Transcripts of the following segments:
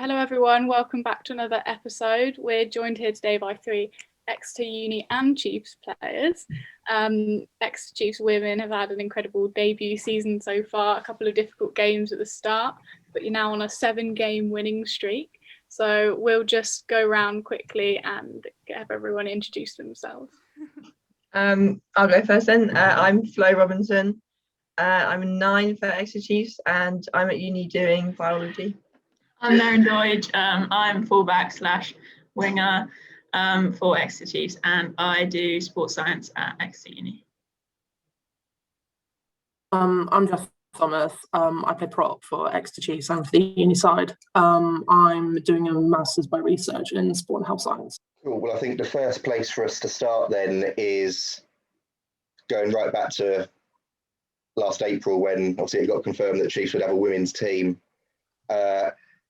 Hello everyone, welcome back to another episode. We're joined here today by three Exeter Uni and Chiefs players. Exeter Chiefs women have had an incredible debut season so far, a couple of difficult games at the start, but you're now on a 7-game winning streak. So we'll just go around quickly and have everyone introduce themselves. I'll go first then. I'm Flo Robinson. I'm a 9 for Exeter Chiefs and I'm at uni doing biology. I'm Merryn Doidge. I'm fullback / winger for Exeter Chiefs, and I do sports science at Exeter Uni. I'm Jess. I play prop for Exeter Chiefs and for the uni side. I'm doing a master's by research in sport and health science. Cool. Well, I think the first place for us to start then is going right back to last April when obviously it got confirmed that the Chiefs would have a women's team.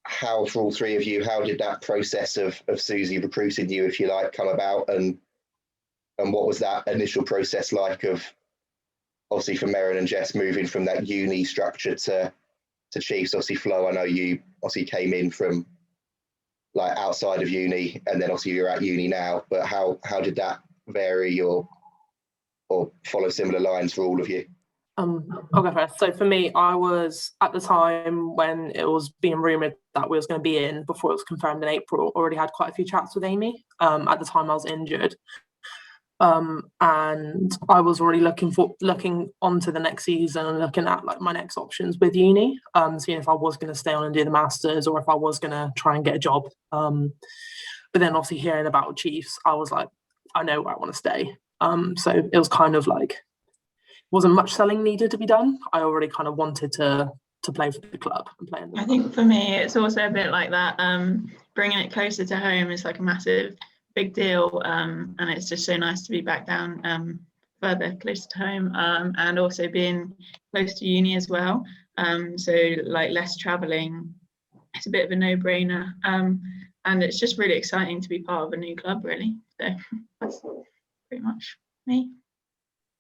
How, for all three of you, how did that process of Susie recruiting you, if you like, come about, and what was that initial process like of, obviously for Merryn and Jess, moving from that uni structure to Chiefs? Obviously, Flo, I know you obviously came in from like outside of uni, and then obviously you're at uni now, but how did that vary or follow similar lines for all of you? I'll go first. So for me, I was at the time when it was being rumoured that we was going to be in, before it was confirmed in April, already had quite a few chats with Amy. At the time I was injured. And I was already looking onto the next season and looking at like my next options with uni, seeing if I was going to stay on and do the masters or if I was going to try and get a job. But then obviously hearing about Chiefs, I was like, I know where I want to stay. So it was kind of like, wasn't much selling needed to be done. I already kind of wanted to play for the club and play in the I think for me it's also a bit like that. Bringing it closer to home is like a massive big deal, and it's just so nice to be back down further closer to home, and also being close to uni as well, so like less travelling. It's a bit of a no-brainer, and it's just really exciting to be part of a new club, really. So that's pretty much me.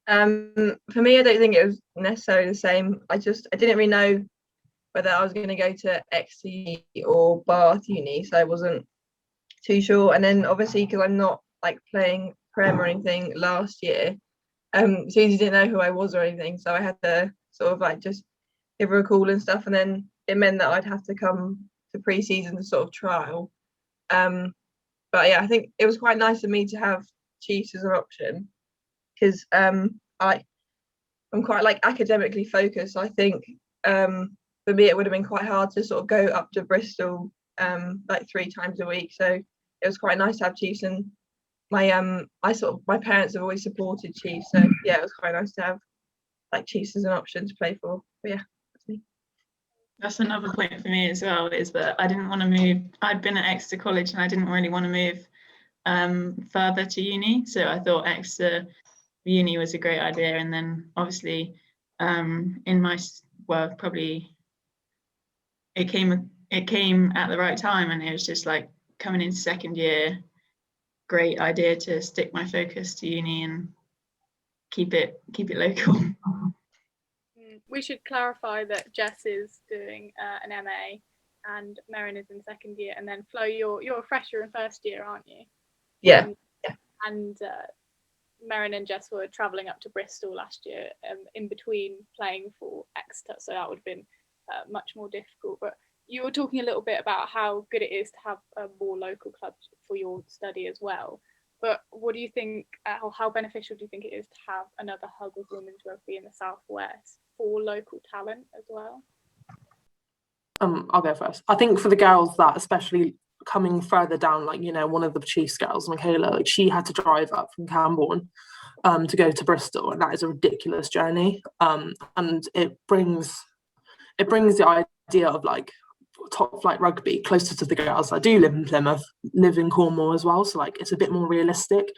For me, I don't think it was necessarily the same. I didn't really know whether I was going to go to Exeter Uni or Bath Uni, so I wasn't too sure. And then obviously, because I'm not like playing Prem or anything last year, Susie didn't know who I was or anything, so I had to sort of like just give her a call and stuff. And then it meant that I'd have to come to pre-season to sort of trial. But yeah, I think it was quite nice of me to have Chiefs as an option, because I'm quite like academically focused. I think for me it would have been quite hard to sort of go up to Bristol like 3 times a week. So it was quite nice to have Chiefs, and my parents have always supported Chiefs. So yeah, it was quite nice to have like Chiefs as an option to play for. But yeah, that's me. That's another point for me as well, is that I didn't want to move. I'd been at Exeter College and I didn't really want to move further to uni, so I thought Exeter Uni was a great idea. And then obviously probably it came at the right time, and it was just like coming into second year, great idea to stick my focus to uni and keep it local. We should clarify that Jess is doing an MA and Merryn is in second year, and then Flo, you're a fresher in first year, aren't you? Yeah. And Merryn and Jess were travelling up to Bristol last year in between playing for Exeter, so that would have been much more difficult. But you were talking a little bit about how good it is to have more local clubs for your study as well. But what do you think, how beneficial do you think it is to have another hub of women's rugby in the Southwest for local talent as well? I'll go first. I think for the girls, that especially coming further down, like, you know, one of the Chiefs girls, Michaela, like she had to drive up from Camborne to go to Bristol, and that is a ridiculous journey. And it brings the idea of like top flight rugby closer to the girls. I do live in Plymouth, live in Cornwall as well, so like it's a bit more realistic.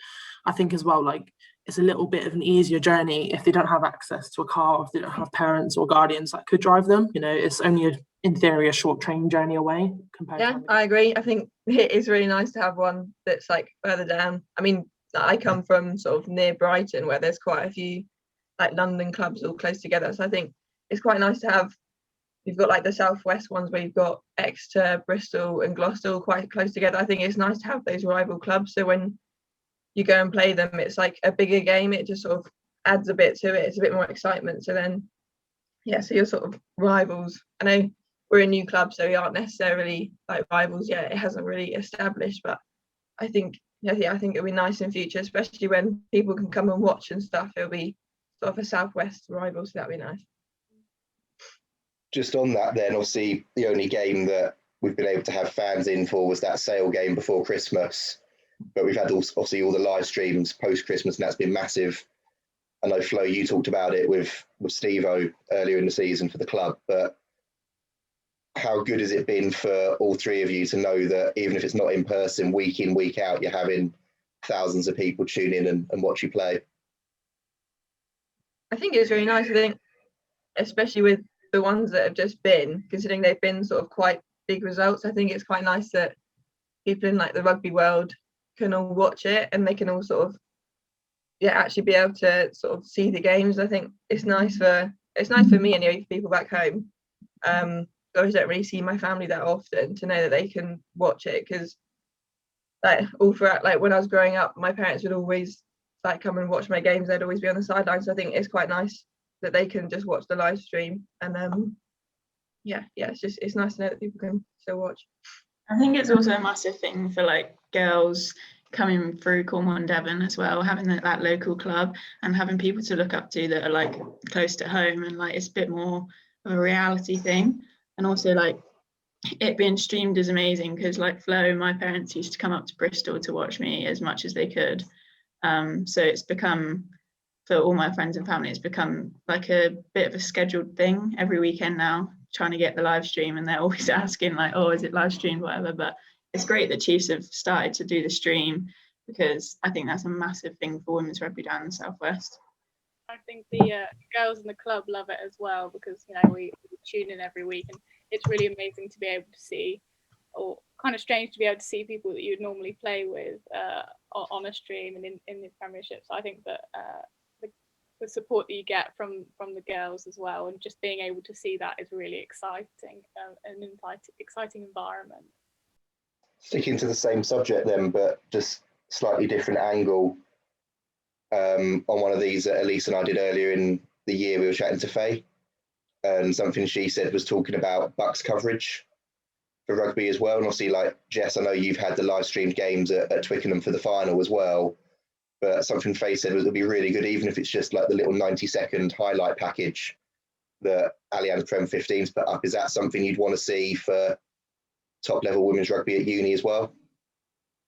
I think as well, like it's a little bit of an easier journey if they don't have access to a car, if they don't have parents or guardians that could drive them. You know, it's only in theory a short train journey away compared to I agree. I think it is really nice to have one that's like further down. I mean, I come from sort of near Brighton, where there's quite a few like London clubs all close together, so I think it's quite nice to have you've got like the southwest ones where you've got Exeter, Bristol and Gloucester all quite close together. I think it's nice to have those rival clubs, so when you go and play them, it's like a bigger game. It just sort of adds a bit to it. It's a bit more excitement. So then, yeah, so you're sort of rivals. I know we're a new club, so we aren't necessarily like rivals yet. It hasn't really established, but I think, yeah, I think it'll be nice in future, especially when people can come and watch and stuff. It'll be sort of a southwest rival, so that'd be nice. Just on that then, obviously the only game that we've been able to have fans in for was that Sale game before Christmas. But we've had obviously all the live streams post-Christmas, and that's been massive. I know, Flo, you talked about it with Steve-O earlier in the season for the club, but how good has it been for all three of you to know that even if it's not in person, week in, week out, you're having thousands of people tune in and watch you play? I think it's really nice. I think, especially with the ones that have just been, considering they've been sort of quite big results, I think it's quite nice that people in like the rugby world can all watch it and they can all sort of actually be able to sort of see the games. I think it's nice for me anyway, for people back home. I always don't really see my family that often, to know that they can watch it, because like all throughout, like when I was growing up, my parents would always like come and watch my games. They'd always be on the sidelines. So I think it's quite nice that they can just watch the live stream, and it's nice to know that people can still watch. I think it's also a massive thing for like girls coming through Cornwall and Devon as well, having that local club and having people to look up to that are like close to home, and like it's a bit more of a reality thing. And also like it being streamed is amazing, because like Flo, my parents used to come up to Bristol to watch me as much as they could. So it's become, for all my friends and family, it's become like a bit of a scheduled thing every weekend now, trying to get the live stream, and they're always asking like, oh, is it live streamed, whatever. But it's great that Chiefs have started to do the stream, because I think that's a massive thing for women's rugby down in the southwest. I think the girls in the club love it as well, because we tune in every week, and it's really amazing to be able to see, or kind of strange to be able to see people that you'd normally play with on a stream and in the Premiership. So I think that the support that you get from the girls as well, and just being able to see that is really exciting, an exciting environment. Sticking to the same subject then, but just slightly different angle. On one of these that Elise and I did earlier in the year, we were chatting to Faye, and something she said was talking about Bucks coverage for rugby as well. And obviously, like Jess, I know you've had the live streamed games at Twickenham for the final as well. But something Faye said was it'll be really good, even if it's just like the little 90-second highlight package that Allianz Prem 15's put up. Is that something you'd want to see for top level women's rugby at uni as well?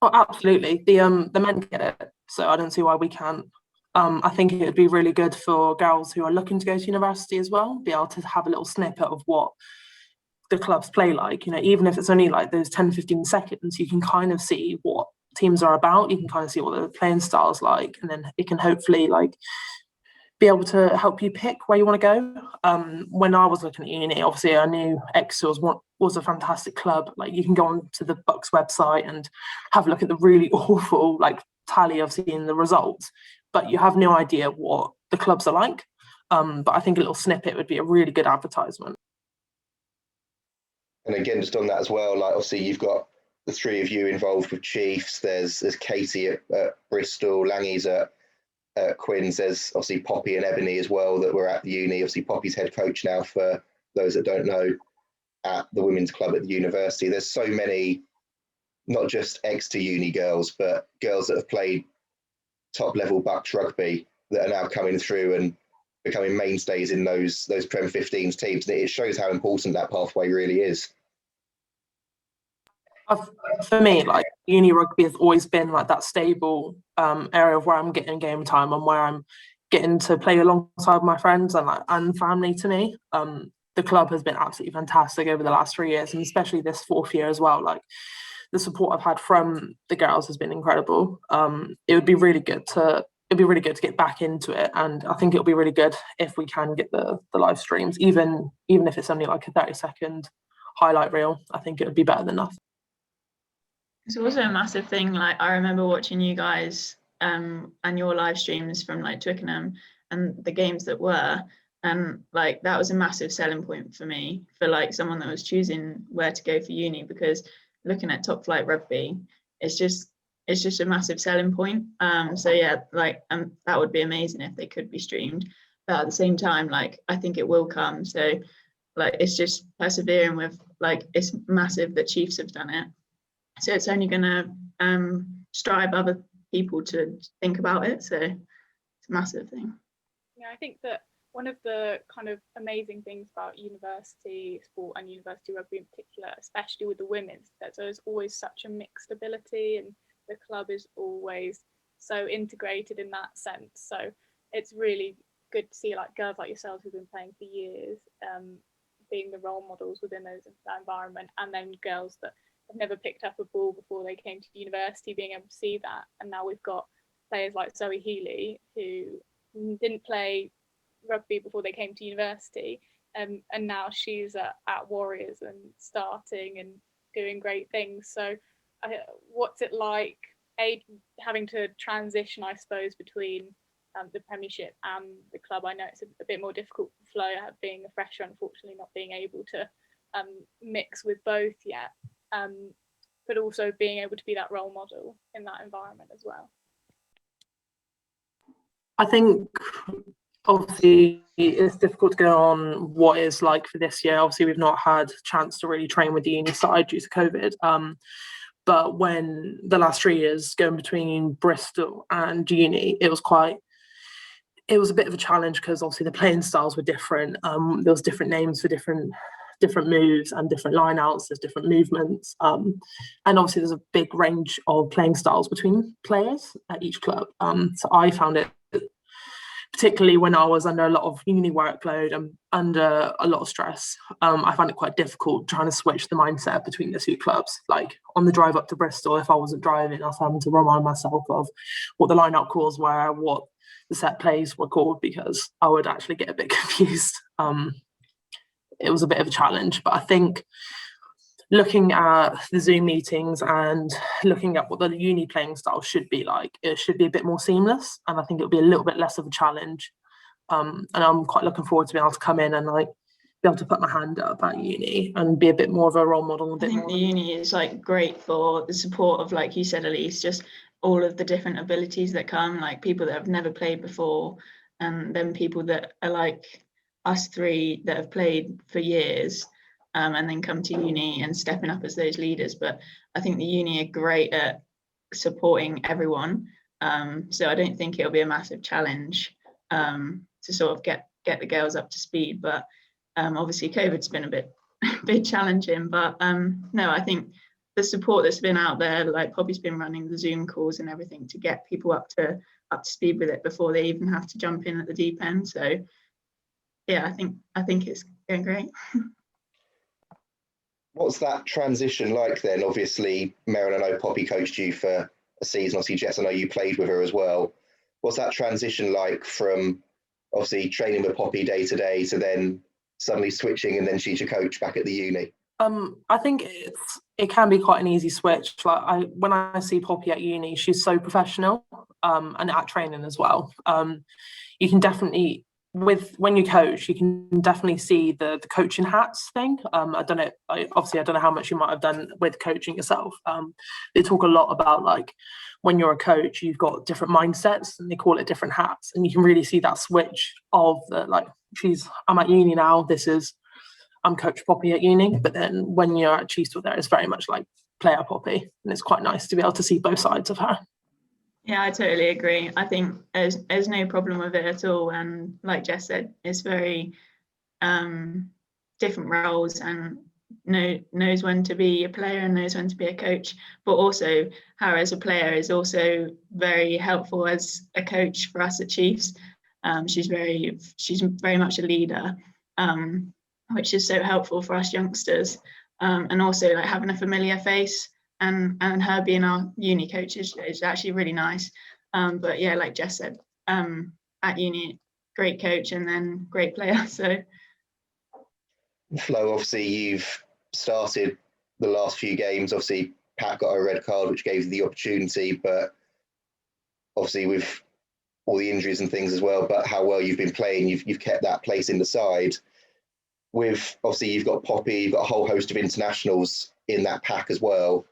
Oh, absolutely. The men get it, so I don't see why we can't. I think it would be really good for girls who are looking to go to university as well, be able to have a little snippet of what the clubs play like. Even if it's only like those 10-15 seconds, you can kind of see what teams are about. You can kind of see what the playing style's like, and then it can hopefully like be able to help you pick where you want to go. When I was looking at uni, obviously I knew Exeter was a fantastic club. Like you can go on to the Bucks website and have a look at the really awful like tally of seeing the results, but you have no idea what the clubs are like. But I think a little snippet would be a really good advertisement. And again, just on that as well, like obviously you've got the three of you involved with Chiefs. There's Katie at Bristol, Langie's at Quins. There's obviously Poppy and Ebony as well that were at the uni. Obviously Poppy's head coach now, for those that don't know, at the women's club at the university. There's so many, not just Exeter uni girls, but girls that have played top level Bucks rugby that are now coming through and becoming mainstays in those Prem 15s teams. And it shows how important that pathway really is. For me, like uni rugby has always been like that stable area of where I'm getting game time and where I'm getting to play alongside my friends and family. To me, the club has been absolutely fantastic over the last 3 years, and especially this 4th year as well. Like the support I've had from the girls has been incredible. It would be really good to get back into it, and I think it'll be really good if we can get the live streams, even if it's only like a 30-second highlight reel. I think it would be better than nothing. It's also a massive thing. Like I remember watching you guys and your live streams from like Twickenham and the games that were, And like that was a massive selling point for me, for like someone that was choosing where to go for uni, because looking at top flight rugby, it's just a massive selling point. So yeah, like that would be amazing if they could be streamed. But at the same time, like I think it will come. So like it's just persevering with, like, it's massive that Chiefs have done it. So it's only gonna strive other people to think about it. So it's a massive thing. Yeah, I think that one of the kind of amazing things about university sport and university rugby in particular, especially with the women's, that there's always such a mixed ability, and the club is always so integrated in that sense. So it's really good to see like girls like yourselves who've been playing for years, being the role models within that environment, and then girls that have never picked up a ball before they came to university being able to see that. And now we've got players like Zoe Healy who didn't play rugby before they came to university, and now she's at Warriors and starting and doing great things. So what's it like having to transition, I suppose, between the Premiership and the club? I know it's a bit more difficult for Flo, being a fresher, unfortunately not being able to mix with both yet, but also being able to be that role model in that environment as well. I think obviously it's difficult to go on what it's like for this year. Obviously we've not had a chance to really train with the uni side due to COVID, but when the last 3 years going between Bristol and uni, it was a bit of a challenge, because obviously the playing styles were different. There was different names for different moves and different lineouts. There's different movements, and obviously there's a big range of playing styles between players at each club. So I found it, particularly when I was under a lot of uni workload and under a lot of stress, I found it quite difficult trying to switch the mindset between the two clubs. Like on the drive up to Bristol, if I wasn't driving, I was having to remind myself of what the line-out calls were, what the set plays were called, because I would actually get a bit confused. It was a bit of a challenge, but I think looking at the Zoom meetings and looking at what the uni playing style should be like, it should be a bit more seamless, and I think it'll be a little bit less of a challenge. And I'm quite looking forward to being able to come in and like be able to put my hand up at uni and be a bit more of a role model. I think the uni is like great for the support of, like you said, Elise, just all of the different abilities that come, like people that have never played before, and then people that are like us three that have played for years. And then come to uni and stepping up as those leaders. But I think the uni are great at supporting everyone. So I don't think it'll be a massive challenge to sort of get the girls up to speed. But obviously COVID's been a bit challenging. But no, I think the support that's been out there, like Poppy's been running the Zoom calls and everything to get people up to speed with it before they even have to jump in at the deep end. So yeah, I think it's going great. What's that transition like then? Obviously, Merryn, I know Poppy coached you for a season. Obviously, Jess, I know you played with her as well. What's that transition like from obviously training with Poppy day to day to then suddenly switching and then she's your coach back at the uni? I think it can be quite an easy switch. Like when I see Poppy at uni, she's so professional, and at training as well. You can definitely, when you coach, you can definitely see the coaching hats thing. I don't know. Obviously, I don't know how much you might have done with coaching yourself. They talk a lot about like when you're a coach, you've got different mindsets, and they call it different hats, and you can really see that switch of like I'm at uni now. I'm Coach Poppy at uni, but then when you're at Chiefs with her, it's very much like player Poppy, and it's quite nice to be able to see both sides of her. Yeah, I totally agree. I think there's no problem with it at all, and like Jess said, it's very different roles, and knows when to be a player and knows when to be a coach, but also her as a player is also very helpful as a coach for us at Chiefs. She's very much a leader, which is so helpful for us youngsters, and also like having a familiar face and her being our uni coach is actually really nice. But yeah, like Jess said, at uni, great coach and then great player. So Flo, obviously you've started the last few games. Obviously Pat got a red card, which gave you the opportunity, but obviously with all the injuries and things as well, but how well you've been playing, you've kept that place in the side. With obviously you've got Poppy, you've got a whole host of internationals in that pack as well.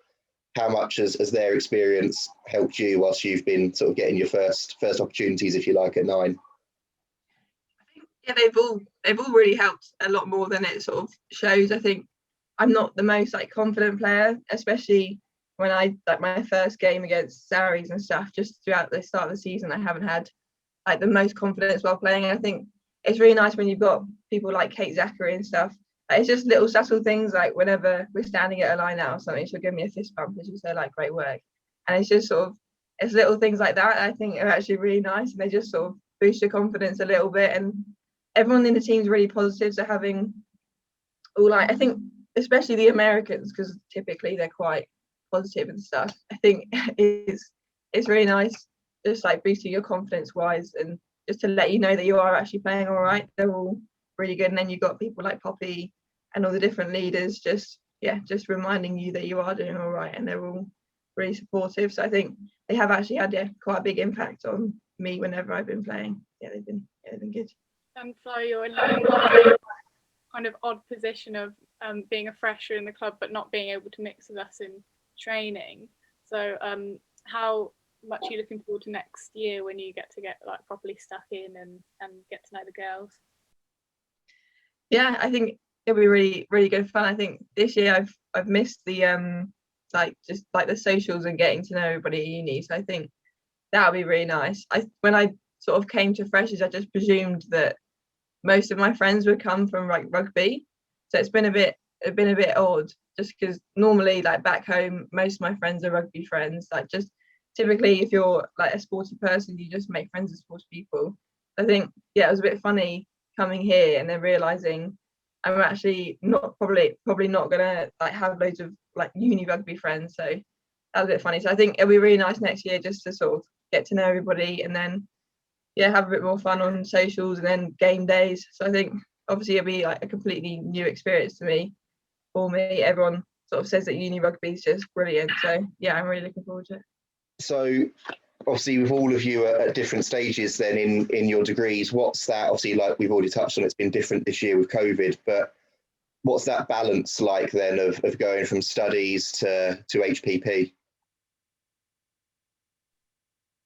How much has their experience helped you whilst you've been sort of getting your first opportunities, if you like, at 9? Yeah, they've all really helped a lot more than it sort of shows. I think I'm not the most like confident player, especially when I like my first game against Saris and stuff. Just throughout the start of the season, I haven't had like the most confidence while playing. And I think it's really nice when you've got people like Kate Zachary and stuff. Like, it's just little subtle things, like whenever we're standing at a line out or something, she'll give me a fist bump and she'll say like great work. And it's just sort of, it's little things like that I think are actually really nice, and they just sort of boost your confidence a little bit. And everyone in the team's really positive, so having all like, I think especially the Americans, because typically they're quite positive and stuff, I think it's really nice just like boosting your confidence wise, and just to let you know that you are actually playing all right. They're all really good. And then you've got people like Poppy and all the different leaders just reminding you that you are doing all right, and they're all really supportive. So I think they have actually had quite a big impact on me whenever I've been playing. They've been good. And Flo, you're in a kind of odd position of being a fresher in the club but not being able to mix with us in training. So how much are you looking forward to next year when you get like properly stuck in and get to know the girls? Yeah, I think it'll be really, really good fun. I think this year I've missed the like just like the socials and getting to know everybody at uni. So I think that'll be really nice. When I sort of came to freshers, I just presumed that most of my friends would come from like rugby. So it's been a bit odd, just because normally like back home most of my friends are rugby friends. Like just typically if you're like a sporty person, you just make friends with sporty people. I think it was a bit funny coming here and then realizing I'm actually probably not gonna like have loads of like uni rugby friends. So that was a bit funny. So I think it'll be really nice next year just to sort of get to know everybody, and then have a bit more fun on socials and then game days. So I think obviously it'll be like a completely new experience for me. Everyone sort of says that uni rugby is just brilliant. So I'm really looking forward to it. So obviously with all of you at different stages then in your degrees, what's that, obviously like we've already touched on, it's been different this year with COVID, but what's that balance like then of going from studies to HPP?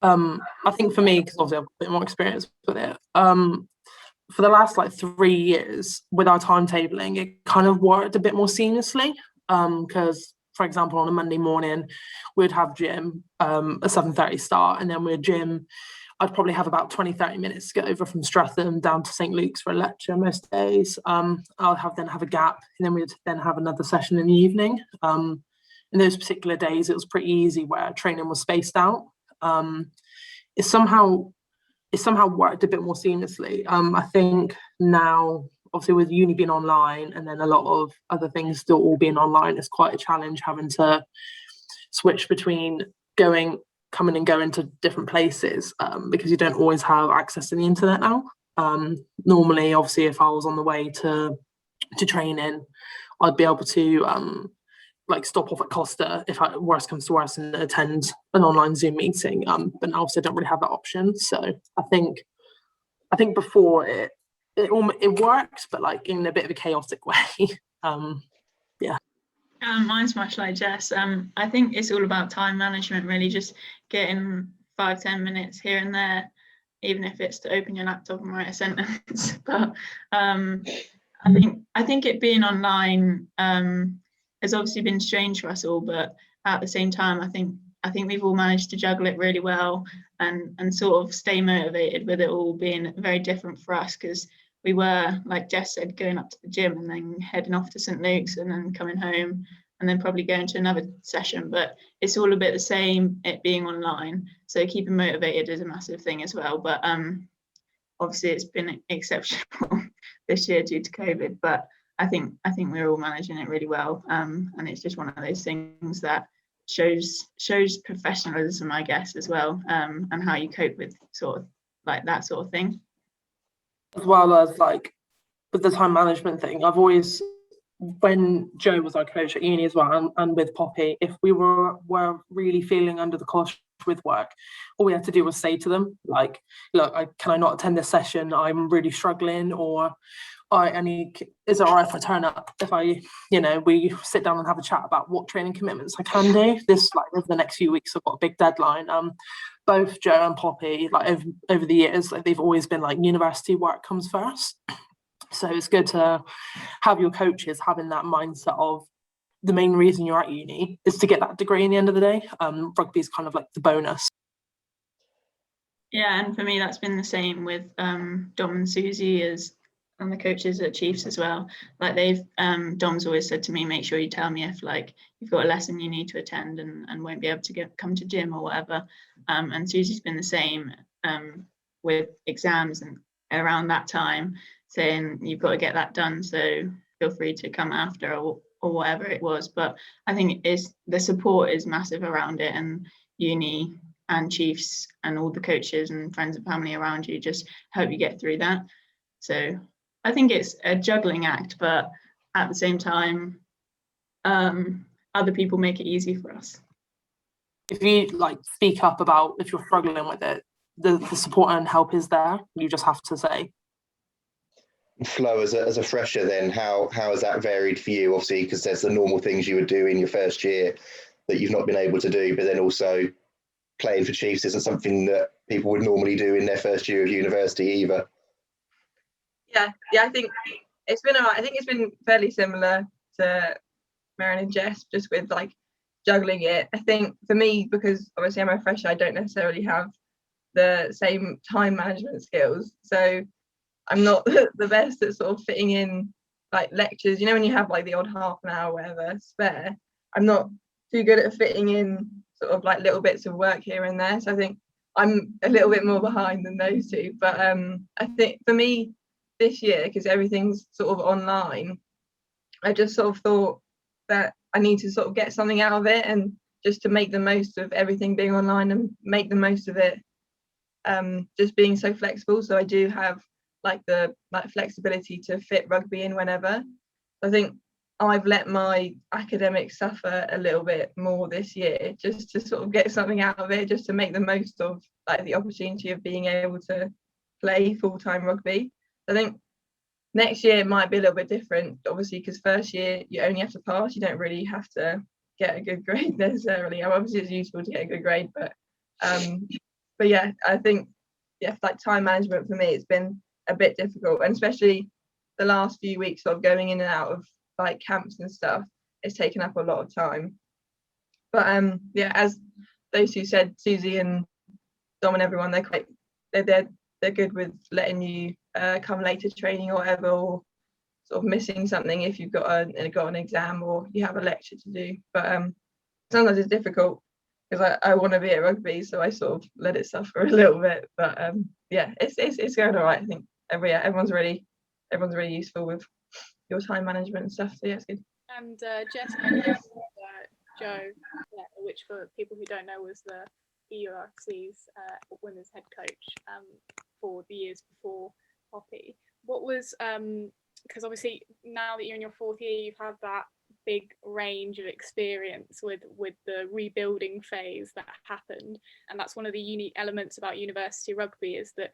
I think for me, because obviously I've a bit more experience with it, for the last like 3 years with our timetabling, it kind of worked a bit more seamlessly, because for example on a Monday morning we'd have gym, a 7:30 start, and then we'd gym. I'd probably have about 20-30 minutes to get over from Streatham down to St Luke's for a lecture most days. I'll then have a gap, and then we'd then have another session in the evening. In those particular days it was pretty easy where training was spaced out. It somehow worked a bit more seamlessly. I think now, obviously with uni being online and then a lot of other things still all being online, it's quite a challenge having to switch between coming and going to different places, because you don't always have access to the internet now. Normally, obviously, if I was on the way to training, I'd be able to like stop off at Costa if worst comes to worst and attend an online Zoom meeting. But now obviously I don't really have that option. So I think before it works, but like in a bit of a chaotic way. Mine's much like Jess. I think it's all about time management, really, just getting 5-10 minutes here and there, even if it's to open your laptop and write a sentence. But I think it being online has obviously been strange for us all, but at the same time I think we've all managed to juggle it really well and sort of stay motivated with it all being very different for us, because we were, like Jess said, going up to the gym and then heading off to St Luke's and then coming home and then probably going to another session. But it's all a bit the same, it being online. So keeping motivated is a massive thing as well. But obviously it's been exceptional this year due to COVID. But I think we're all managing it really well. And it's just one of those things that shows professionalism, I guess, as well, and how you cope with sort of like that sort of thing. As well as like with the time management thing, I've always, when Joe was our coach at uni as well, and with Poppy, if we were really feeling under the cosh with work, all we had to do was say to them, like, look, can I not attend this session? I'm really struggling, or is it all right if I turn up? If we sit down and have a chat about what training commitments I can do. Over the next few weeks, I've got a big deadline. Both Joe and Poppy, over the years, they've always been university work comes first. So it's good to have your coaches having that mindset of the main reason you're at uni is to get that degree in the end of the day. Rugby is kind of like the bonus. Yeah, and for me, that's been the same with Dom and Susie and the coaches at Chiefs as well. Dom's always said to me, make sure you tell me if you've got a lesson you need to attend and won't be able to come to gym or whatever. And Susie's been the same with exams and around that time, saying you've got to get that done, so feel free to come after or whatever it was. But I think the support is massive around it, and uni and Chiefs and all the coaches and friends and family around you just help you get through that. So I think it's a juggling act, but at the same time, other people make it easy for us. If you speak up about if you're struggling with it, the support and help is there. You just have to say. Flo, as a fresher, then how has that varied for you? Obviously, because there's the normal things you would do in your first year that you've not been able to do, but then also playing for Chiefs isn't something that people would normally do in their first year of university either. Yeah, I think it's been alright. I think it's been fairly similar to Merryn and Jess, just with juggling it. I think for me, because obviously I'm a fresher, I don't necessarily have the same time management skills, so I'm not the best at sort of fitting in lectures. When you have the odd half an hour, whatever, spare, I'm not too good at fitting in sort of little bits of work here and there. So I think I'm a little bit more behind than those two. But I think for me this year, because everything's sort of online, I just sort of thought that I need to sort of get something out of it, and just to make the most of everything being online and make the most of it just being so flexible. So I do have the flexibility to fit rugby in whenever. I think I've let my academics suffer a little bit more this year, just to sort of get something out of it, just to make the most of the opportunity of being able to play full-time rugby. I think next year it might be a little bit different, obviously, because first year you only have to pass. You don't really have to get a good grade necessarily. Obviously it's useful to get a good grade, but yeah, I think time management for me, it's been a bit difficult, and especially the last few weeks of going in and out of camps and stuff, it's taken up a lot of time. But yeah, as those two said, Susie and Dom and everyone, they're good with letting you come late to training or whatever, or sort of missing something if you've got an exam or you have a lecture to do. But sometimes it's difficult because I want to be at rugby, so I sort of let it suffer a little bit. But yeah, it's going all right. I think everyone's really useful with your time management and stuff. So yeah, it's good. And Jess, Joe, which for people who don't know was the EURC's women's head coach for the years before Poppy. What was because obviously now that you're in your fourth year, you've had that big range of experience with the rebuilding phase that happened, and that's one of the unique elements about university rugby, is that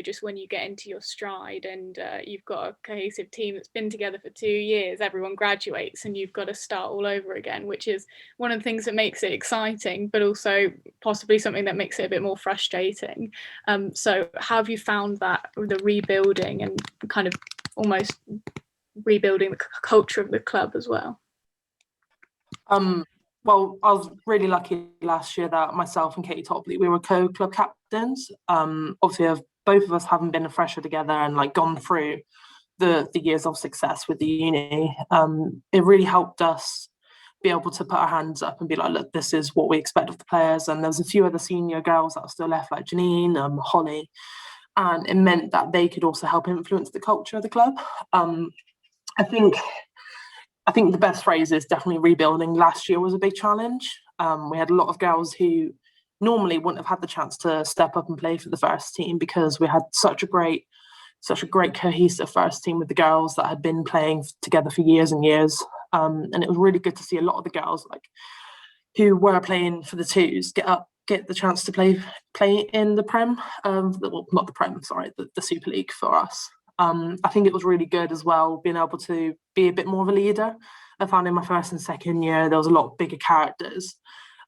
just when you get into your stride and you've got a cohesive team that's been together for 2 years, everyone graduates and you've got to start all over again, which is one of the things that makes it exciting, but also possibly something that makes it a bit more frustrating. So how have you found that, the rebuilding and kind of almost rebuilding the culture of the club as well? Well, I was really lucky last year that myself and Katie Topley, we were co-club captains. Obviously, both of us haven't been a fresher together and gone through the years of success with the uni. It really helped us be able to put our hands up and be like, look, this is what we expect of the players. And there's a few other senior girls that are still left, like Janine, Holly, and it meant that they could also help influence the culture of the club. I think the best phrase is definitely rebuilding. Last year was a big challenge. We had a lot of girls who normally wouldn't have had the chance to step up and play for the first team, because we had such a great cohesive first team with the girls that had been playing together for years and years. And it was really good to see a lot of the girls who were playing for the twos get up get the chance to play in the Prem, well, not the Prem, sorry, the Super League for us. I think it was really good as well, being able to be a bit more of a leader. I found in my first and second year there was a lot of bigger characters,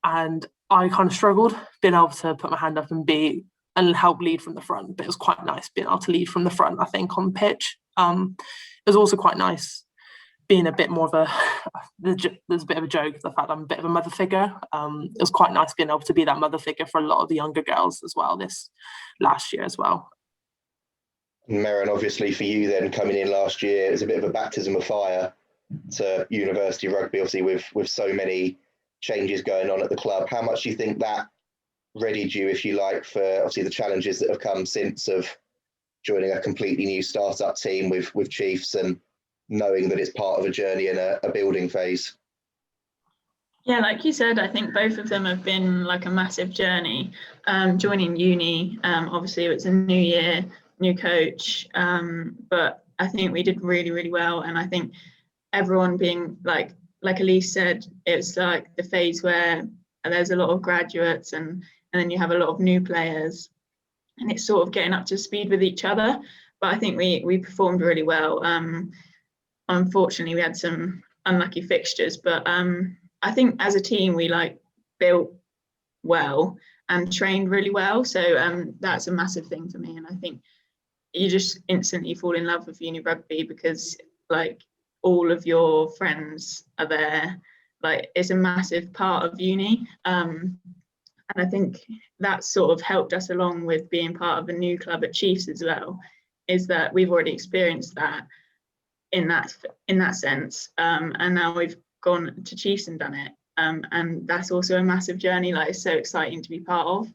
and I kind of struggled being able to put my hand up and help lead from the front. But it was quite nice being able to lead from the front, I think, on the pitch. It was also quite nice being a bit more of there's a bit of a joke, the fact I'm a bit of a mother figure. It was quite nice being able to be that mother figure for a lot of the younger girls as well this last year as well. Merryn, obviously for you then coming in last year, it's a bit of a baptism of fire to University Rugby, obviously with so many changes going on at the club. How much do you think that readied you, if you like, for obviously the challenges that have come since of joining a completely new startup team with Chiefs and knowing that it's part of a journey and a building phase? Yeah, like you said, I think both of them have been like a massive journey. Joining uni, obviously it's a new year, new coach, but I think we did really, really well. And I think everyone being like Elise said, it's like the phase where there's a lot of graduates and then you have a lot of new players, and it's sort of getting up to speed with each other. But I think we performed really well. Unfortunately, we had some unlucky fixtures, but I think as a team we like built well and trained really well. So that's a massive thing for me. And I think you just instantly fall in love with uni rugby because like all of your friends are there. Like it's a massive part of uni. And I think that sort of helped us along with being part of a new club at Chiefs as well, is that we've already experienced that in that sense, and now we've gone to Chiefs and done it, and that's also a massive journey. Like it's so exciting to be part of.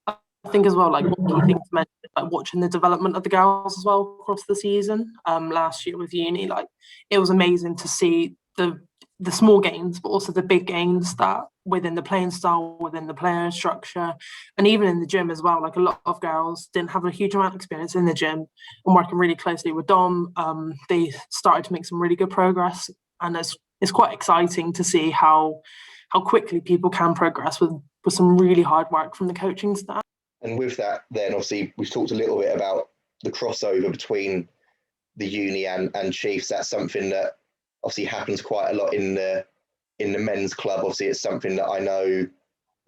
I think as well, like one key thing to mention is like watching the development of the girls as well across the season. Last year with uni, like it was amazing to see the small gains, but also the big gains that within the playing style, within the player structure, and even in the gym as well. Like a lot of girls didn't have a huge amount of experience in the gym, and working really closely with Dom, they started to make some really good progress, and it's quite exciting to see how quickly people can progress with some really hard work from the coaching staff. And with that, then obviously we've talked a little bit about the crossover between the uni and Chiefs. That's something that obviously happens quite a lot in the men's club. Obviously, it's something that I know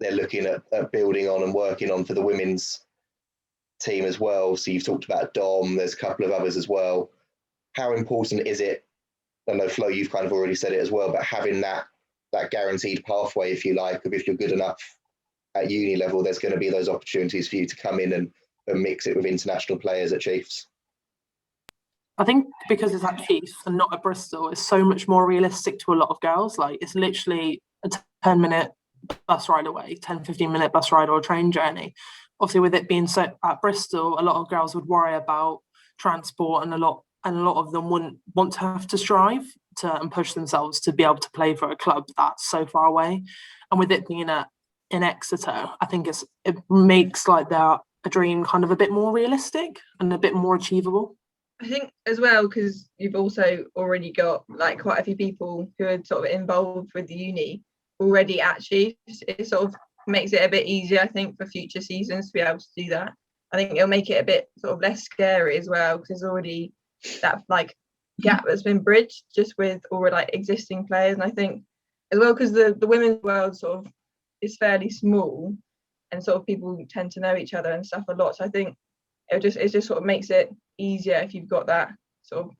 they're looking at building on and working on for the women's team as well. So you've talked about Dom, there's a couple of others as well. How important is it? I know, Flo, you've kind of already said it as well, but having that guaranteed pathway, if you like, of if you're good enough at uni level, there's going to be those opportunities for you to come in and mix it with international players at Chiefs. I think because it's at Chiefs and not at Bristol, it's so much more realistic to a lot of girls. Like it's literally a 10-minute bus ride away, 10-15-minute bus ride or a train journey. Obviously, with it being so at Bristol, a lot of girls would worry about transport, and a lot of them wouldn't want to have to strive and push themselves to be able to play for a club that's so far away. And with it being in Exeter, I think it makes like their dream kind of a bit more realistic and a bit more achievable. I think as well, because you've also already got like quite a few people who are sort of involved with the uni already at Chiefs, it sort of makes it a bit easier, I think, for future seasons to be able to do that. I think it'll make it a bit sort of less scary as well, because there's already that like gap that's been bridged just with already like existing players. And I think as well, because the women's world sort of is fairly small and sort of people tend to know each other and stuff a lot. So I think it just sort of makes it easier if you've got that sort of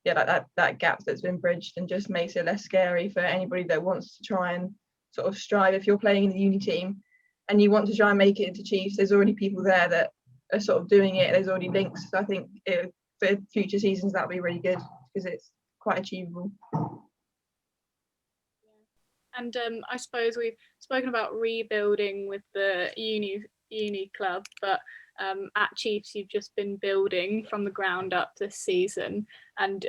like that gap that's been bridged, and just makes it less scary for anybody that wants to try and sort of strive. If you're playing in the uni team and you want to try and make it into Chiefs, there's already people there that are sort of doing it. There's already links. So I think for future seasons that'll be really good because it's quite achievable. And I suppose we've spoken about rebuilding with the uni club, but at Chiefs you've just been building from the ground up this season, and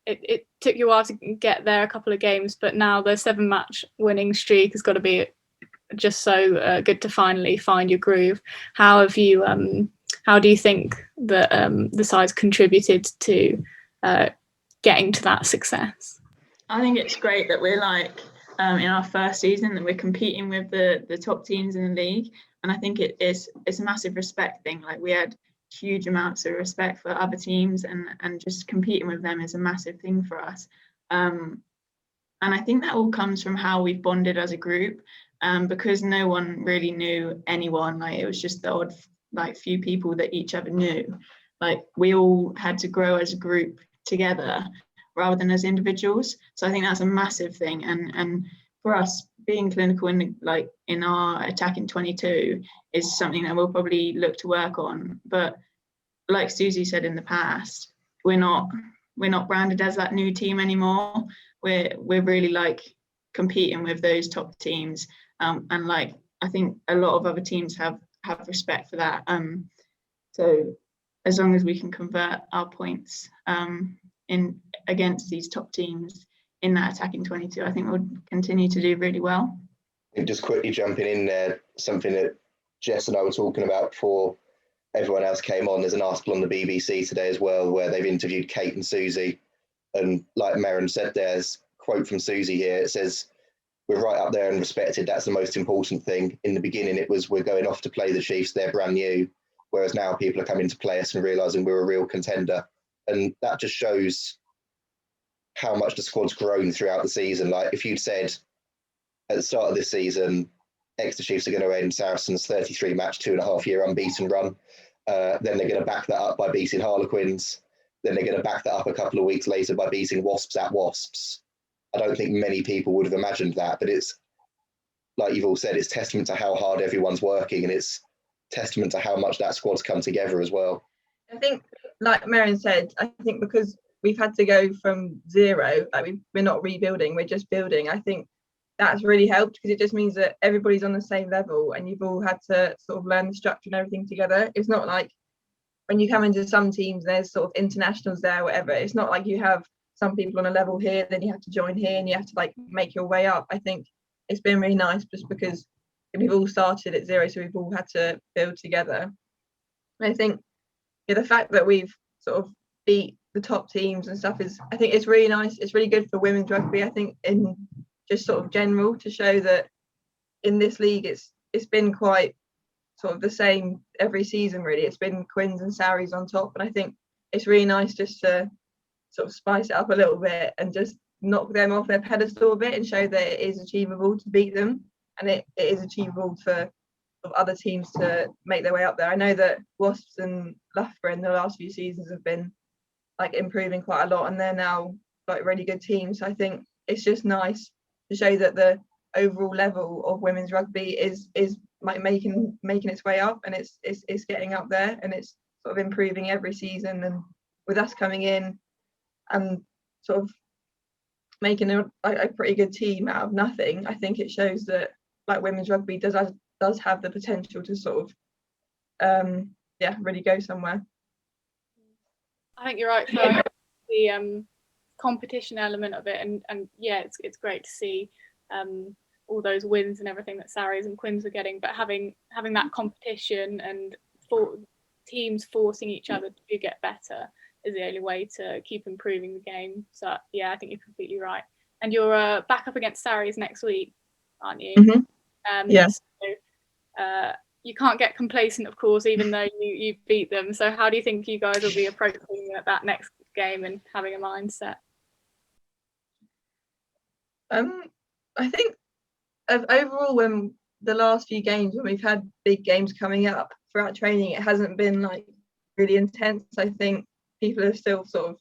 it took you a while to get there, a couple of games, but now the 7-match winning streak has got to be just so good to finally find your groove. How do you think that the side's contributed to getting to that success? I think it's great that we're like in our first season that we're competing with the top teams in the league, and I think it's a massive respect thing. Like, we had huge amounts of respect for other teams, and just competing with them is a massive thing for us. And I think that all comes from how we've bonded as a group, because no one really knew anyone. Like, it was just the odd few people that each other knew. Like, we all had to grow as a group together rather than as individuals. So I think that's a massive thing. And for us, being clinical in our attacking 22 is something that we'll probably look to work on. But like Susie said in the past, we're not branded as that new team anymore. We're really competing with those top teams, and I think a lot of other teams have respect for that. So as long as we can convert our points in against these top teams in that attacking 22, I think we'll continue to do really well. And just quickly jumping in there, something that Jess and I were talking about before everyone else came on. There's an article on the BBC today as well where they've interviewed Kate and Susie, and like Merryn said, there's a quote from Susie here. It says, "We're right up there and respected. That's the most important thing. In the beginning, it was we're going off to play the Chiefs. They're brand new. Whereas now people are coming to play us and realising we're a real contender." And that just shows how much the squad's grown throughout the season. Like, if you'd said at the start of this season, Exeter Chiefs are going to end Saracens' 33-match, 2.5-year unbeaten run, then they're going to back that up by beating Harlequins. Then they're going to back that up a couple of weeks later by beating Wasps at Wasps. I don't think many people would have imagined that, but it's, like you've all said, it's testament to how hard everyone's working, and it's testament to how much that squad's come together as well. I think, like Merryn said, I think because we've had to go from zero, we're not rebuilding, we're just building. I think that's really helped, because it just means that everybody's on the same level and you've all had to sort of learn the structure and everything together. It's not like when you come into some teams, there's sort of internationals there, whatever. It's not like you have some people on a level here, then you have to join here and you have to make your way up. I think it's been really nice just because we've all started at zero, so we've all had to build together. And I think the fact that we've sort of beat the top teams and stuff I think it's really nice. It's really good for women's rugby, I think, in just sort of general, to show that in this league it's been quite sort of the same every season, really. It's been Quins and Saris on top, and I think it's really nice just to sort of spice it up a little bit and just knock them off their pedestal a bit and show that it is achievable to beat them, and it is achievable for other teams to make their way up there. I know that Wasps and Loughborough in the last few seasons have been improving quite a lot, and they're now really good teams. So I think it's just nice to show that the overall level of women's rugby is making its way up, and it's getting up there, and it's sort of improving every season. And with us coming in and sort of making a pretty good team out of nothing, I think it shows that women's rugby does have the potential to sort of really go somewhere. I think you're right, Flo. The competition element of it, and yeah, it's great to see all those wins and everything that Saris and Quins are getting, but having that competition and teams forcing each other to get better is the only way to keep improving the game. So yeah, I think you're completely right. And you're back up against Saris next week, aren't you? Mm-hmm. Yes. So, you can't get complacent, of course, even though you beat them. So how do you think you guys will be approaching that next game and having a mindset? I think overall, when the last few games, when we've had big games coming up throughout training, it hasn't been really intense. I think people have still sort of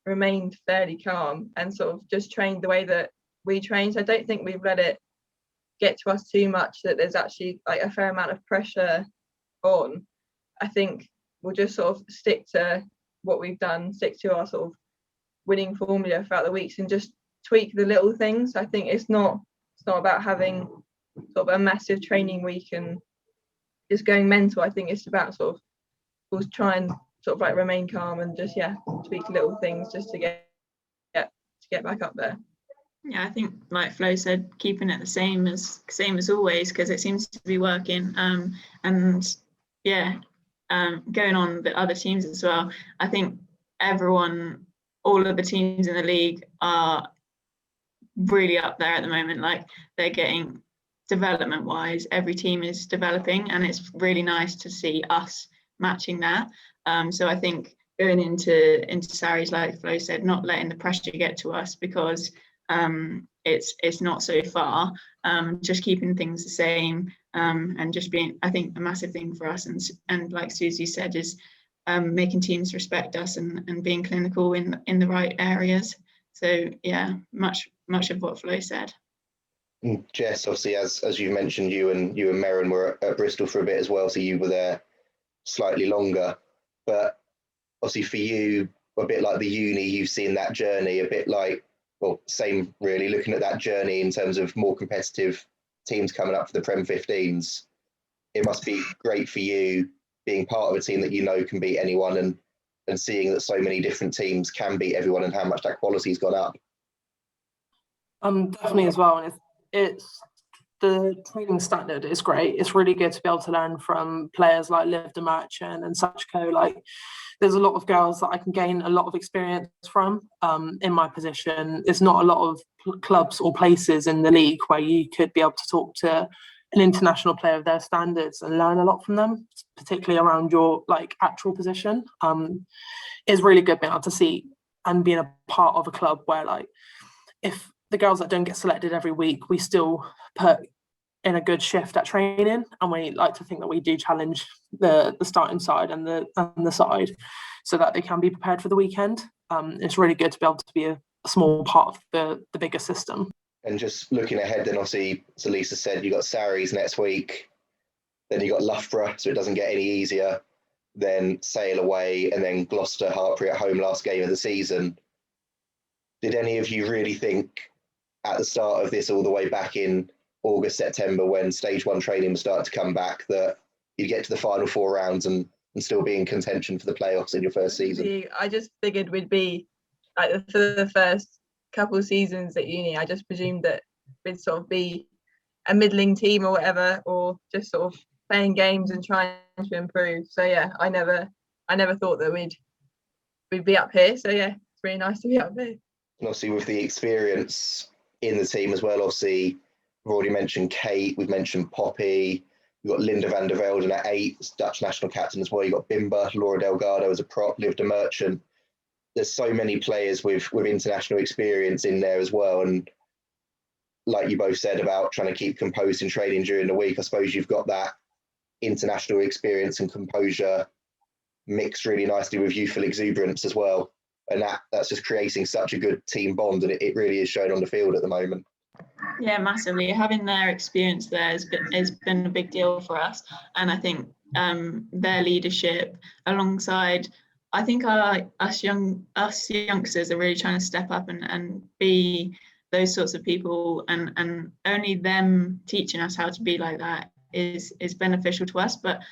remained fairly calm and sort of just trained the way that we train. So I don't think we've let it get to us too much that there's actually a fair amount of pressure on. I think we'll just sort of stick to what we've done, stick to our sort of winning formula throughout the weeks, and just tweak the little things. I think it's not about having sort of a massive training week and just going mental. I think it's about sort of we'll try and sort of remain calm and just tweak little things just to get back up there. Yeah, I think like Flo said, keeping it the same as always, because it seems to be working. And yeah, going on the other teams as well. I think all of the teams in the league are really up there at the moment. Like they're getting development wise, every team is developing, and it's really nice to see us matching that. So I think going into Sarries, like Flo said, not letting the pressure get to us because it's not so far, just keeping things the same, and just being, I think a massive thing for us, and like Susie said, is making teams respect us and being clinical in the right areas. So yeah, much of what Flo said. Jess, obviously, as you mentioned, you and Merryn were at Bristol for a bit as well, so you were there slightly longer. But obviously for you, a bit like the uni, you've seen that journey, a bit like, well, same really, looking at that journey in terms of more competitive teams coming up for the Prem 15s. It must be great for you being part of a team that you know can beat anyone, and seeing that so many different teams can beat everyone and how much that quality's gone up. Definitely as well, and it's the training standard is great. It's really good to be able to learn from players like Liv de Merchant and Sachko. Like, there's a lot of girls that I can gain a lot of experience from in my position. There's not a lot of clubs or places in the league where you could be able to talk to an international player of their standards and learn a lot from them, particularly around your like actual position. It's really good being able to see and being a part of a club where, like, if the girls that don't get selected every week, we still put in a good shift at training, and we like to think that we do challenge the starting side and the side so that they can be prepared for the weekend. It's really good to be able to be a small part of the bigger system. And just looking ahead, then obviously, as Elise said, you got Sarries next week, then you got Loughborough, so it doesn't get any easier, then Sale away, and then Gloucester, Hartpury at home, last game of the season. Did any of you really think at the start of this, all the way back in August, September, when stage 1 training was starting to come back, that you'd get to the final 4 rounds and still be in contention for the playoffs in your first season? I just figured we'd be like for the first couple of seasons at uni. I just presumed that we'd sort of be a middling team or whatever, or just sort of playing games and trying to improve. So yeah, I never thought that we'd be up here. So yeah, it's really nice to be up here. And obviously with the experience in the team as well, obviously we've already mentioned Kate, we've mentioned Poppy, we've got Linda van der Velden at 8, Dutch national captain as well. You've got Bimba, Laura Delgado as a prop, Liv de Merchant. There's so many players with international experience in there as well. And like you both said about trying to keep composed in training during the week, I suppose you've got that international experience and composure mixed really nicely with youthful exuberance as well. And that's just creating such a good team bond, and it really is shown on the field at the moment. Yeah, massively. Having their experience there has been a big deal for us, and I think their leadership, alongside, I think us youngsters are really trying to step up and be those sorts of people, and only them teaching us how to be like that is beneficial to us. But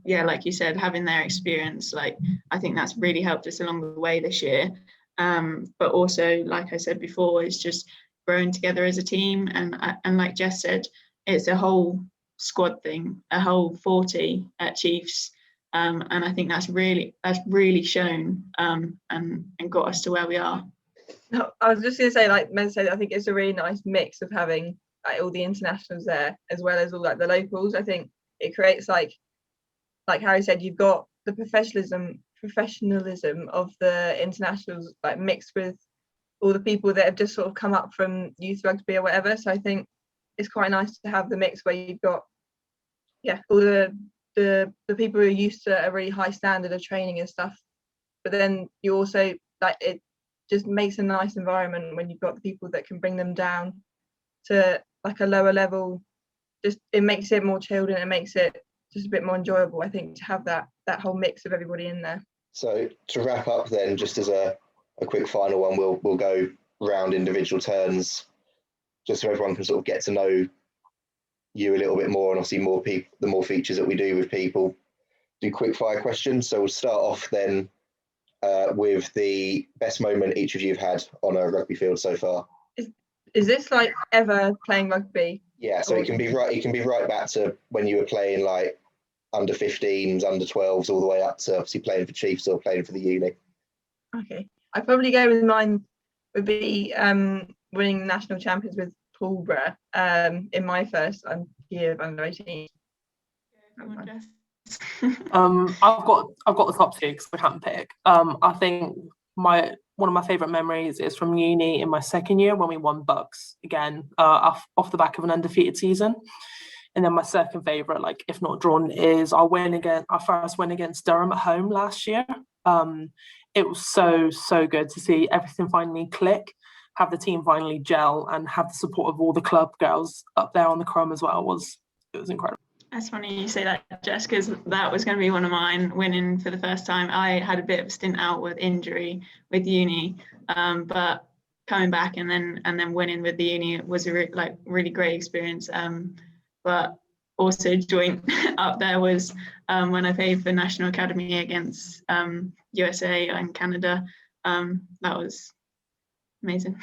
yeah, like you said, having their experience, like, I think that's really helped us along the way this year. But also, like I said before, it's just growing together as a team, and like Jess said, it's a whole squad thing, a whole 40 at Chiefs, and I think that's really shown and got us to where we are. No, I was just going to say, like Men said, I think it's a really nice mix of having like all the internationals there as well as all like the locals. I think it creates like Harry said, you've got the professionalism of the internationals like mixed with all the people that have just sort of come up from youth rugby or whatever. So I think it's quite nice to have the mix where you've got all the people who are used to a really high standard of training and stuff, but then you also like it just makes a nice environment when you've got the people that can bring them down to like a lower level. Just it makes it more chilled and it makes it just a bit more enjoyable, I think, to have that whole mix of everybody in there. So to wrap up then, just as a quick final one, we'll go round individual turns just so everyone can sort of get to know you a little bit more, and obviously more people, the more features that we do with people. Do quick fire questions. So we'll start off then with the best moment each of you have had on a rugby field so far. Is this like ever playing rugby? Yeah, so it can be right back to when you were playing like under 15s, under 12s, all the way up to obviously playing for Chiefs or playing for the uni. Okay, I'd probably go with mine would be winning national champions with Pulborough in my first year of under 18. I've got the top two because I can't pick. I think one of my favourite memories is from uni in my second year when we won Bucks again, off the back of an undefeated season. And then my second favourite, like if not drawn, is our first win against Durham at home last year. It was so good to see everything finally click, have the team finally gel, and have the support of all the club girls up there on the crumb as well. It was incredible. That's funny you say that, Jess, because that was going to be one of mine, winning for the first time. I had a bit of a stint out with injury with uni, but coming back and then winning with the uni was a really great experience. But also joint up there was when I played for National Academy against USA and Canada. That was amazing.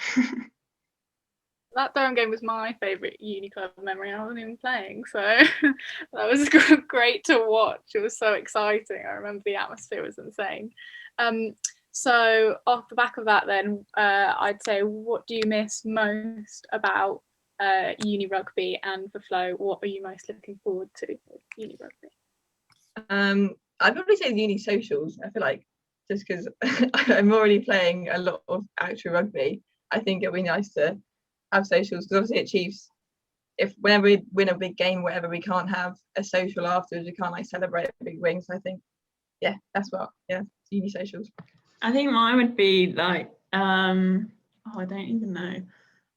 That Durham game was my favourite uni club memory. I wasn't even playing, so that was great to watch. It was so exciting. I remember the atmosphere was insane. So off the back of that then, I'd say, what do you miss most about uni rugby? And for Flo, what are you most looking forward to with uni rugby? I'd probably say the uni socials. I feel like just because I'm already playing a lot of actual rugby, I think it'd be nice to have socials, because obviously at Chiefs, whenever we win a big game, whatever, we can't have a social afterwards. We can't celebrate a big win. So I think, that's uni socials. I think mine would be I don't even know.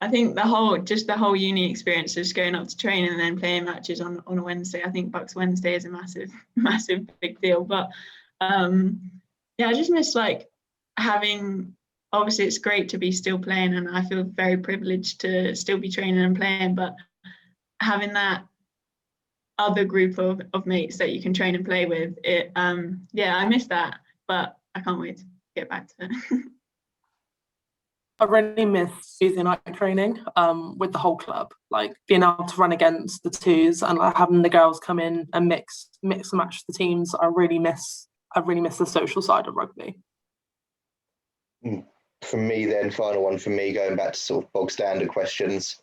I think the whole uni experience, just going up to training and then playing matches on a Wednesday. I think Bucks Wednesday is a massive big deal. But I just miss having. Obviously, it's great to be still playing, and I feel very privileged to still be training and playing, but having that other group of mates that you can train and play with, I miss that, but I can't wait to get back to it. I really miss Tuesday night training with the whole club, being able to run against the twos and having the girls come in and mix and match the teams. I really miss the social side of rugby. For me then, final one for me, going back to sort of bog standard questions,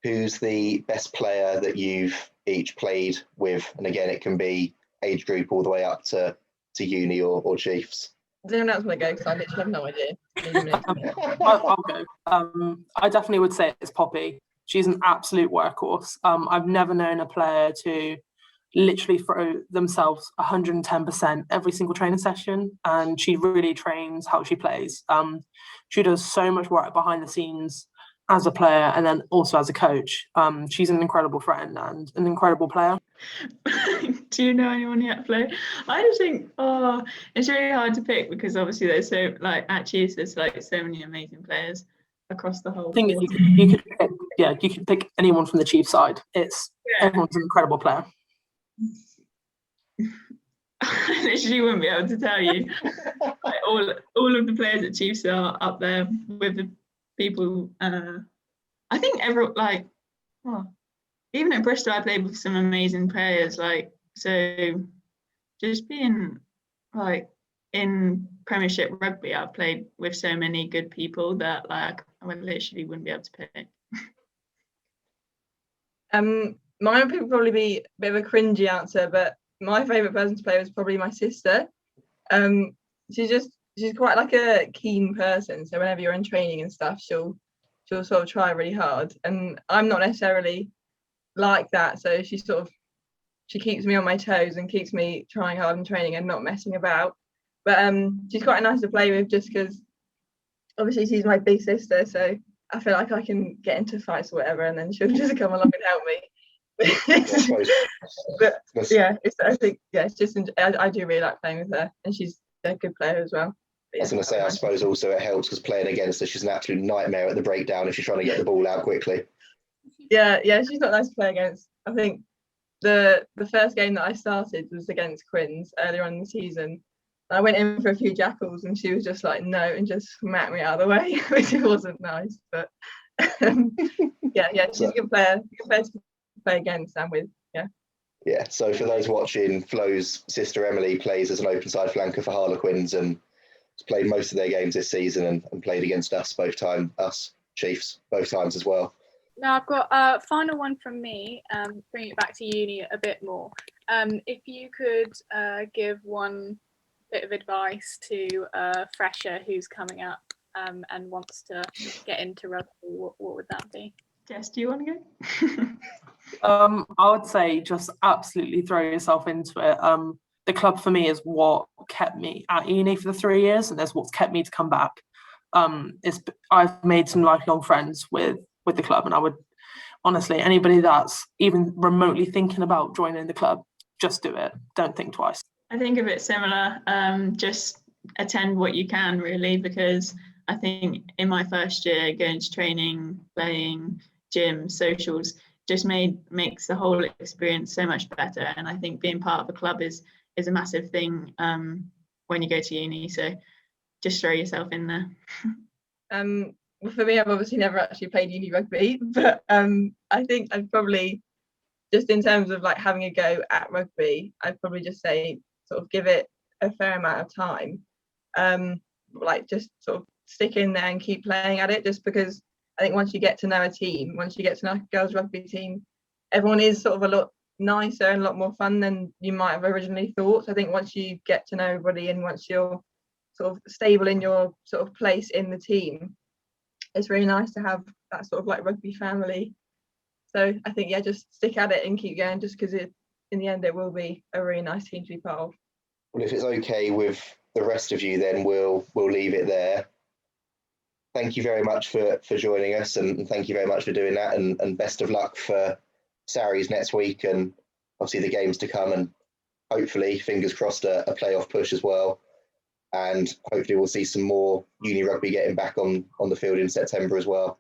who's the best player that you've each played with? And again, it can be age group all the way up to uni or Chiefs. Does anyone else want to go? Because I literally have no idea. I'll go. I definitely would say it's Poppy. She's an absolute workhorse. I've never known a player to literally throw themselves 110% every single training session, and she really trains how she plays. She does so much work behind the scenes as a player and then also as a coach. She's an incredible friend and an incredible player. Do you know anyone yet, Flo? I just think it's really hard to pick, because obviously there's so at Chiefs there's so many amazing players across the whole. I think you could pick anyone from the Chiefs side. Everyone's an incredible player. I literally wouldn't be able to tell you. All of the players at Chiefs are up there with the people. I think even at Bristol, I played with some amazing players. So just being in Premiership rugby, I've played with so many good people that I literally wouldn't be able to pick. Mine would probably be a bit of a cringy answer, but my favourite person to play was probably my sister. She's quite a keen person, so whenever you're in training and stuff, she'll sort of try really hard, and I'm not necessarily like that, so she keeps me on my toes and keeps me trying hard in training and not messing about. But she's quite nice to play with, just because obviously she's my big sister, so I feel like I can get into fights or whatever, and then she'll just come along and help me. But it's just I do really like playing with her, and she's a good player as well. I was going to say, I suppose also it helps because playing against her, she's an absolute nightmare at the breakdown if she's trying to get the ball out quickly. Yeah, she's not nice to play against. I think the first game that I started was against Quins earlier on in the season. I went in for a few jackals and she was just like, no, and just smacked me out of the way, which wasn't nice. But she's a good player to play against and with. Yeah, so for those watching, Flo's sister Emily plays as an open side flanker for Harlequins and has played most of their games this season and played against us both time, us Chiefs both times as well. Now I've got a final one from me, bringing it back to uni a bit more. If you could give one bit of advice to a fresher who's coming up and wants to get into rugby, what would that be? Jess, do you want to go? I would say just absolutely throw yourself into it. The club for me is what kept me at uni for the 3 years, and that's what's kept me to come back. I've made some lifelong friends with the club, and I would honestly, anybody that's even remotely thinking about joining the club, just do it. Don't think twice. I think a bit similar. Just attend what you can, really, because I think in my first year, going to training, playing, gym, socials, just makes the whole experience so much better. And I think being part of a club is a massive thing when you go to uni. So just throw yourself in there. For me, I've obviously never actually played uni rugby, but I think I'd probably, just in terms of like having a go at rugby, I'd probably just say sort of give it a fair amount of time. Like just sort of stick in there and keep playing at it, just because I think once you get to know a team, once you get to know a girls rugby team, everyone is sort of a lot nicer and a lot more fun than you might have originally thought. So I think once you get to know everybody and once you're sort of stable in your sort of place in the team, it's really nice to have that sort of like rugby family. So I think, yeah, just stick at it and keep going, just because in the end it will be a really nice team to be part of. Well, if it's okay with the rest of you, then we'll leave it there. Thank you very much for joining us, and thank you very much for doing that, and best of luck for Sarries next week and obviously the games to come, and hopefully, fingers crossed, a playoff push as well. And hopefully we'll see some more uni rugby getting back on the field in September as well.